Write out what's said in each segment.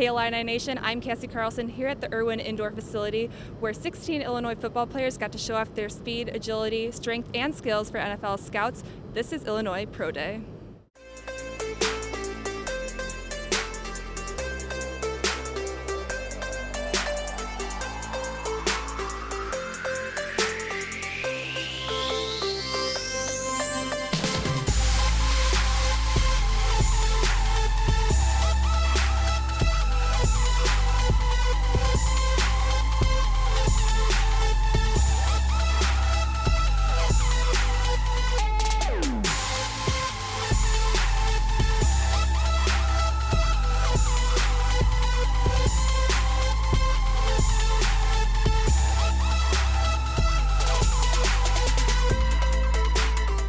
Hey Illini Nation, I'm Cassie Carlson here at the Irwin Indoor Facility where 16 Illinois football players got to show off their speed, agility, strength, and skills for NFL scouts. This is Illinois Pro Day.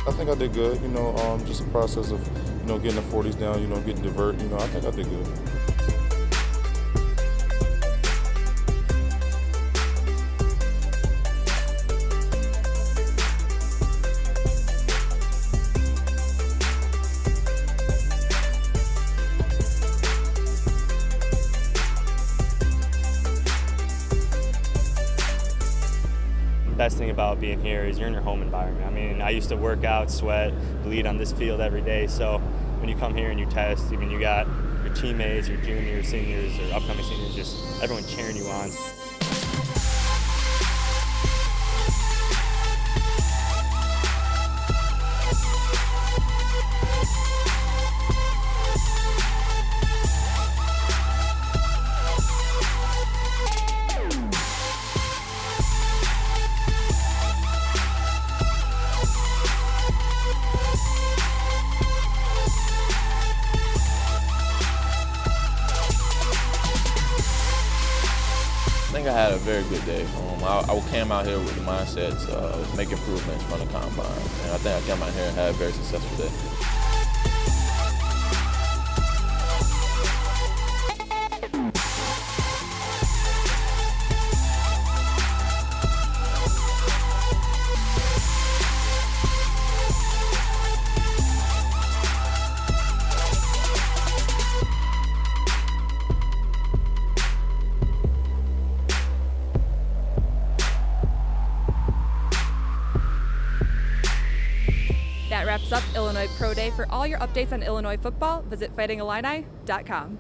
I think I did good, just a process of, getting the 40s down, getting divert, I think I did good. Best thing about being here is you're in your home environment. I mean, I used to work out, sweat, bleed on this field every day. So when you come here and you test, you got your teammates, your juniors, seniors, or upcoming seniors, just everyone cheering you on. I think I had a very good day. I came out here with the mindset to make improvements from the combine, and I think I came out here and had a very successful day. That wraps up Illinois Pro Day. For all your updates on Illinois football, visit fightingillini.com.